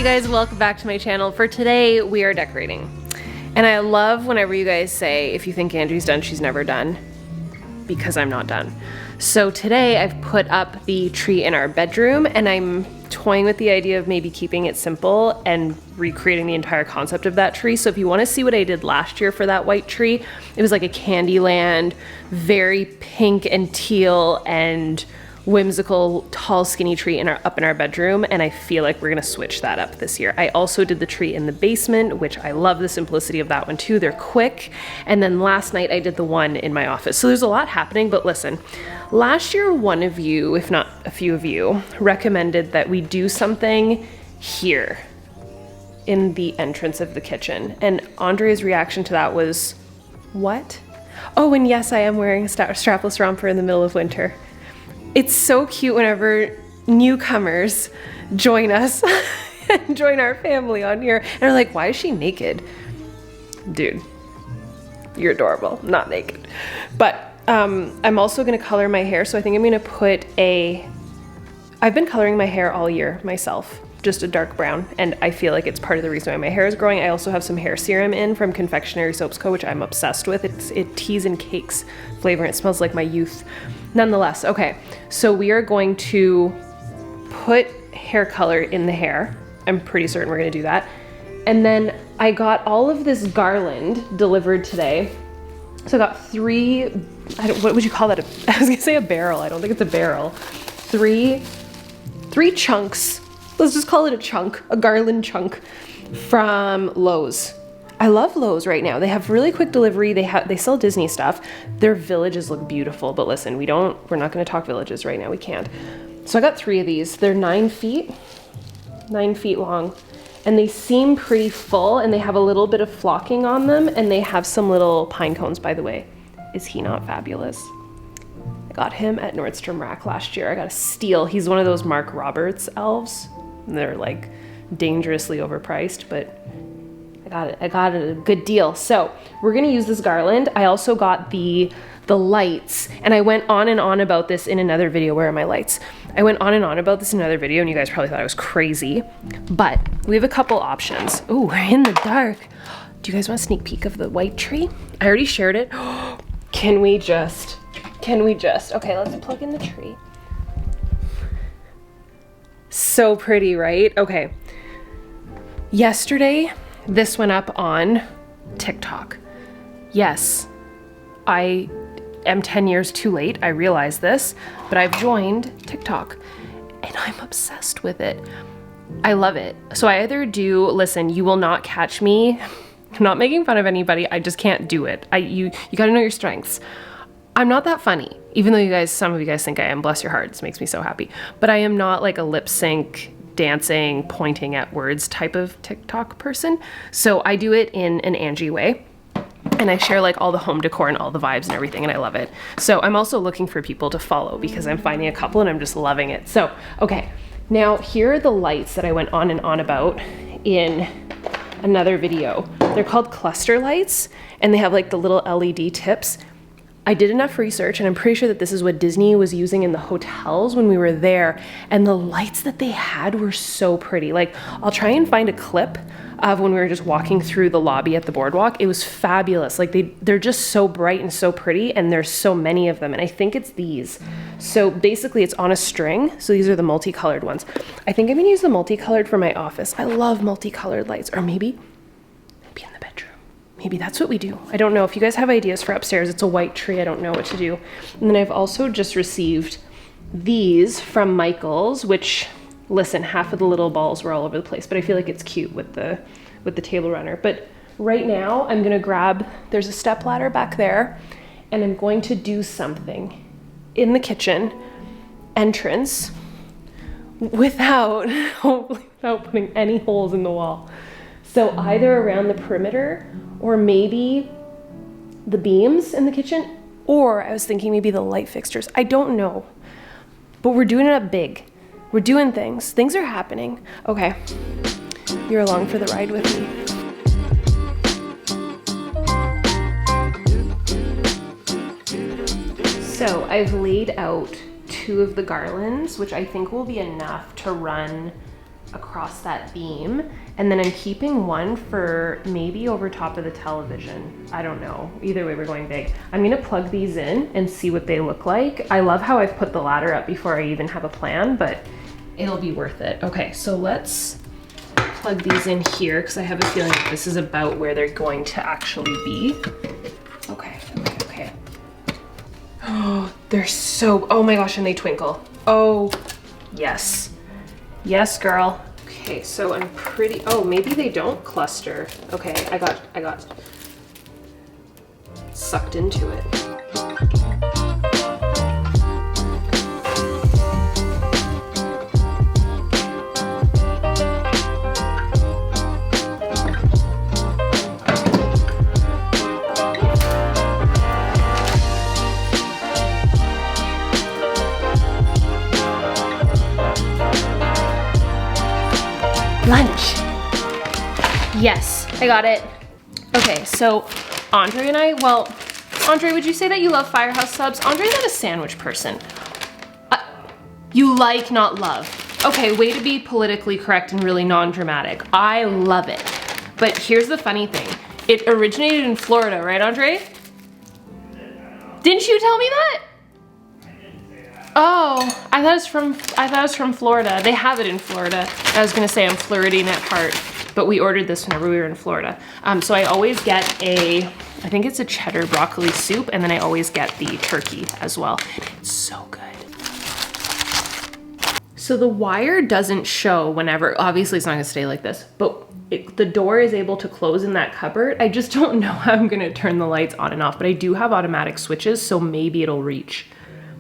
you guys, welcome back to my channel. For today, we are decorating. And I love whenever you guys say, if you think Angie's done, she's never done, because I'm not done. So today I've put up the tree in our bedroom and I'm toying with the idea of maybe keeping it simple and recreating the entire concept of that tree. So if you want to see what I did last year for that white tree, it was like a Candyland, very pink and teal and whimsical, tall, skinny tree up in our bedroom, and I feel like we're gonna switch that up this year. I also did the tree in the basement, which I love the simplicity of that one too. They're quick. And then last night I did the one in my office. So there's a lot happening, but listen, last year one of you, if not a few of you, recommended that we do something here in the entrance of the kitchen. And Andre's reaction to that was, what? Oh, and yes, I am wearing a strapless romper in the middle of winter. It's so cute whenever newcomers join us and join our family on here and are like, why is she naked? Dude, you're adorable, not naked. But I'm also gonna color my hair. So I think I'm gonna put I've been coloring my hair all year myself, just a dark brown. And I feel like it's part of the reason why my hair is growing. I also have some hair serum in from Confectionery Soaps Co., which I'm obsessed with. It teas and cakes flavor and it smells like my youth. Nonetheless, okay, so we are going to put hair color in the hair. I'm pretty certain we're gonna do that. And then I got all of this garland delivered today. So I got what would you call that? I was gonna say a barrel. I don't think it's a barrel. Three chunks. Let's just call it a chunk, a garland chunk from Lowe's. I love Lowe's right now. They have really quick delivery. They sell Disney stuff. Their villages look beautiful, but listen, we're not gonna talk villages right now. We can't. So I got 3 of these. They're 9 feet long, and they seem pretty full, and they have a little bit of flocking on them, and they have some little pine cones, by the way. Is he not fabulous? I got him at Nordstrom Rack last year. I got a steal. He's one of those Mark Roberts elves. And they're like dangerously overpriced, but I got a good deal. So we're gonna use this garland. I also got the lights, and I went on and on about this in another video. Where are my lights? I went on and on about this in another video, and you guys probably thought I was crazy, but we have a couple options. Ooh, we're in the dark. Do you guys want a sneak peek of the white tree? I already shared it. Can we just, okay, let's plug in the tree. So pretty, right? Okay. Yesterday, this went up on TikTok. Yes, I am 10 years too late. I realize this, but I've joined TikTok and I'm obsessed with it. I love it. So I either do, listen, you will not catch me. I'm not making fun of anybody. I just can't do it. You gotta know your strengths. I'm not that funny, even though some of you guys think I am. Bless your hearts, makes me so happy. But I am not like a lip sync, dancing, pointing at words type of TikTok person. So I do it in an Angie way. And I share like all the home decor and all the vibes and everything, and I love it. So I'm also looking for people to follow because I'm finding a couple and I'm just loving it. So, okay, now here are the lights that I went on and on about in another video. They're called cluster lights, and they have like the little LED tips. I did enough research, and I'm pretty sure that this is what Disney was using in the hotels when we were there, and the lights that they had were so pretty. Like, I'll try and find a clip of when we were just walking through the lobby at the boardwalk. It was fabulous. Like, they're just so bright and so pretty, and there's so many of them, and I think it's these. So basically, it's on a string, so these are the multicolored ones. I think I'm gonna use the multicolored for my office. I love multicolored lights, or maybe in the bedroom. Maybe that's what we do. I don't know. If you guys have ideas for upstairs, it's a white tree. I don't know what to do. And then I've also just received these from Michael's, which, listen, half of the little balls were all over the place, but I feel like it's cute with the table runner. But right now I'm gonna grab, there's a step ladder back there, and I'm going to do something in the kitchen entrance hopefully without putting any holes in the wall. So either around the perimeter, or maybe the beams in the kitchen, or I was thinking maybe the light fixtures. I don't know, but we're doing it up big. We're doing things. Things are happening. Okay, you're along for the ride with me. So I've laid out 2 of the garlands, which I think will be enough to run across that beam, and then I'm keeping one for maybe over top of the television. I don't know. Either way, we're going big. I'm gonna plug these in and see what they look like. I love how I've put the ladder up before I even have a plan, but it'll be worth it. Okay, so let's plug these in here because I have a feeling that this is about where they're going to actually be. Okay. Oh, they're so, oh my gosh, and they twinkle. Oh, yes. Yes, girl. Okay, so I'm pretty, oh, maybe they don't cluster. Okay, I got sucked into it. Lunch. Yes, I got it. Okay, so Andre and I, well, Andre, would you say that you love Firehouse subs? Andre's not a sandwich person. You like, not love. Okay, way to be politically correct and really non-dramatic. I love it. But here's the funny thing. It originated in Florida, right, Andre? Didn't you tell me that? Oh, I thought it was from Florida. They have it in Florida. I was gonna say I'm Floridian at heart, but we ordered this whenever we were in Florida. So I always get I think it's a cheddar broccoli soup, and then I always get the turkey as well. It's so good. So the wire doesn't show whenever, obviously it's not gonna stay like this, but the door is able to close in that cupboard. I just don't know how I'm gonna turn the lights on and off, but I do have automatic switches, so maybe it'll reach.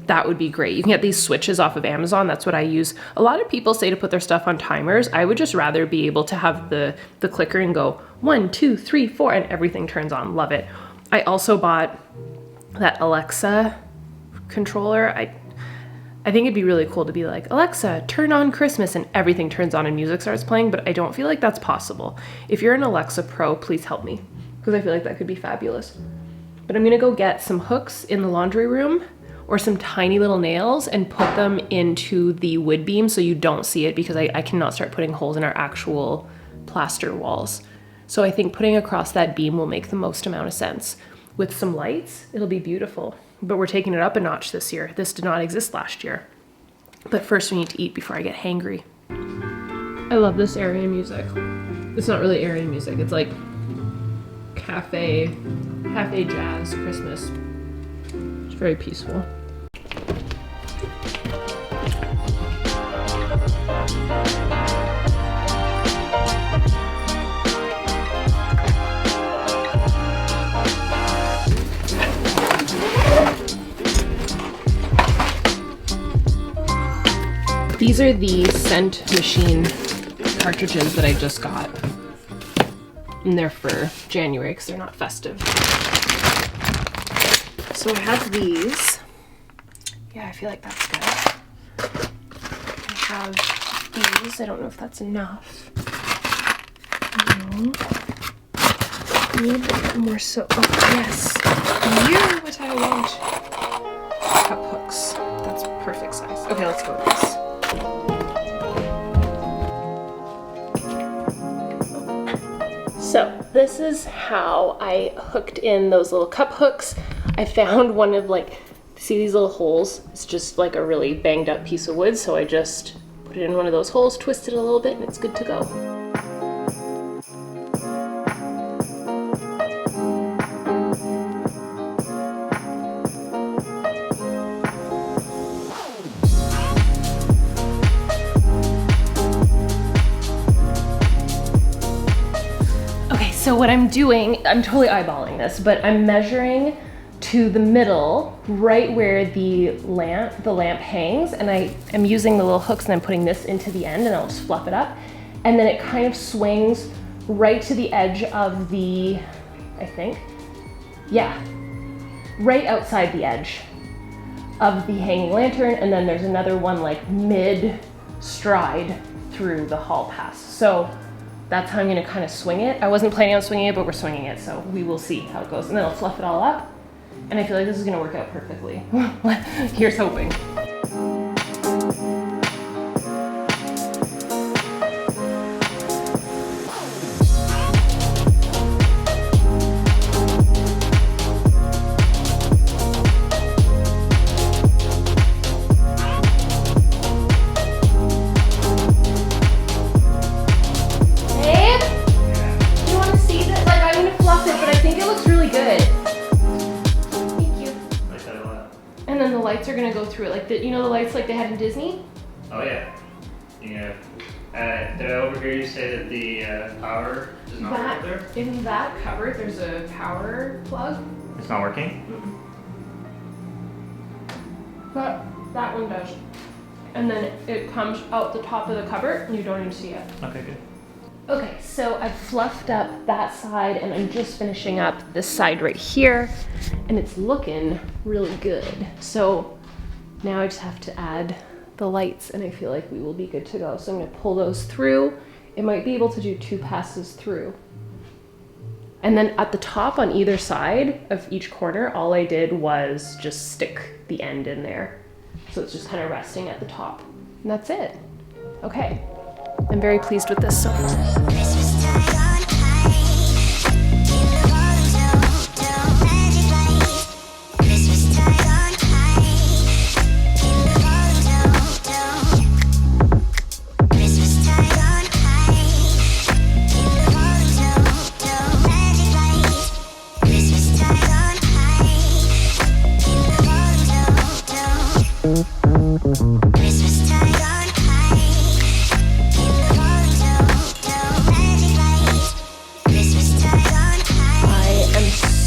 That would be great. You can get these switches off of Amazon. That's what I use. A lot of people say to put their stuff on timers. I would just rather be able to have the clicker and go 1, 2, 3, 4, and everything turns on. Love it. I also bought that Alexa controller. I think it'd be really cool to be like, Alexa, turn on Christmas, and everything turns on and music starts playing, but I don't feel like that's possible. If you're an Alexa Pro, please help me, because I feel like that could be fabulous. But I'm gonna go get some hooks in the laundry room or some tiny little nails and put them into the wood beam so you don't see it, because I cannot start putting holes in our actual plaster walls. So I think putting across that beam will make the most amount of sense. With some lights, it'll be beautiful. But we're taking it up a notch this year. This did not exist last year. But first we need to eat before I get hangry. I love this area music. It's not really area music, it's like cafe jazz Christmas. It's very peaceful. These are the scent machine cartridges that I just got. And they're for January because they're not festive. So I have these. Yeah, I feel like that's good. I have these. I don't know if that's enough. No. Need more so. Oh, yes. You're what I want. Cup hooks. That's perfect size. Okay, let's go with this. So this is how I hooked in those little cup hooks. I found one of see these little holes? It's just like a really banged up piece of wood, so I just put it in one of those holes, twist it a little bit, and it's good to go. So what I'm doing, I'm totally eyeballing this, but I'm measuring to the middle, right where the lamp hangs, and I am using the little hooks and I'm putting this into the end, and I'll just fluff it up. And then it kind of swings right to the edge of the, right outside the edge of the hanging lantern, and then there's another one mid-stride through the hall pass. So that's how I'm gonna kind of swing it. I wasn't planning on swinging it, but we're swinging it, so we will see how it goes. And then I'll fluff it all up, and I feel like this is gonna work out perfectly. Here's hoping. And then the lights are gonna go through it, like you know the lights like they had in Disney? Oh yeah. Yeah. Did I overhear you say that the power does not work there? In that cupboard, there's a power plug. It's not working? But that one does. And then it comes out the top of the cupboard and you don't even see it. Okay, good. Okay, so I've fluffed up that side and I'm just finishing up this side right here and it's looking really good. So now I just have to add the lights and I feel like we will be good to go. So I'm gonna pull those through. It might be able to do 2 passes through. And then at the top on either side of each corner, all I did was just stick the end in there. So it's just kind of resting at the top. And that's it. Okay. I'm very pleased with this so far.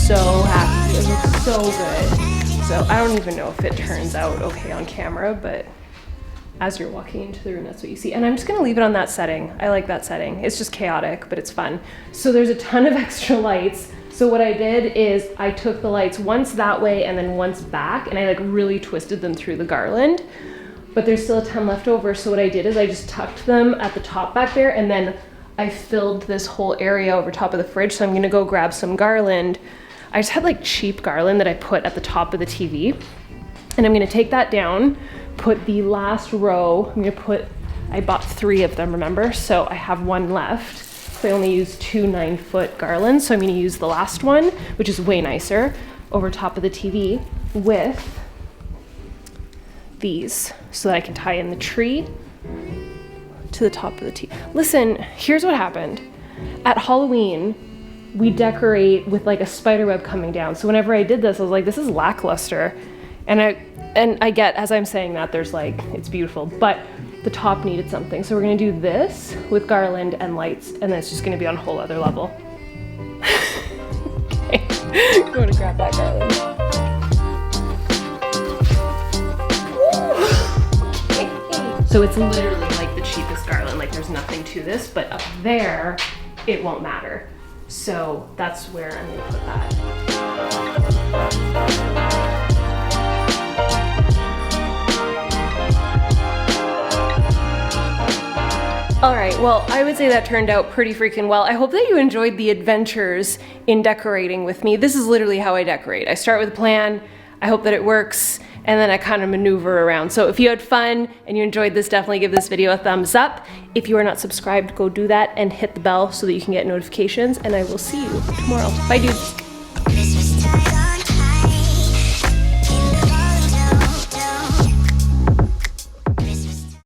So happy, it looks so good. So I don't even know if it turns out okay on camera, but as you're walking into the room, that's what you see. And I'm just gonna leave it on that setting. I like that setting. It's just chaotic, but it's fun. So there's a ton of extra lights. So what I did is I took the lights once that way and then once back, and I like really twisted them through the garland, but there's still a ton left over. So what I did is I just tucked them at the top back there, and then I filled this whole area over top of the fridge. So I'm gonna go grab some garland. I just had like cheap garland that I put at the top of the TV. And I'm gonna take that down, put the last row, I bought 3 of them, remember? So I have 1 left. So I only used 2 9-foot garlands. So I'm gonna use the last one, which is way nicer, over top of the TV with these so that I can tie in the tree to the top of the TV. Listen, here's what happened. At Halloween, we decorate with like a spider web coming down. So whenever I did this, I was like, this is lackluster. And I get, as I'm saying that, there's like, it's beautiful, but the top needed something. So we're gonna do this with garland and lights, and then it's just gonna be on a whole other level. Okay, I'm gonna grab that garland. Okay. So it's literally like the cheapest garland, like there's nothing to this, but up there, it won't matter. So that's where I'm gonna put that. All right, well, I would say that turned out pretty freaking well. I hope that you enjoyed the adventures in decorating with me. This is literally how I decorate. I start with a plan, I hope that it works, and then I kind of maneuver around. So if you had fun and you enjoyed this, definitely give this video a thumbs up. If you are not subscribed, go do that and hit the bell so that you can get notifications, and I will see you tomorrow. Bye, dudes.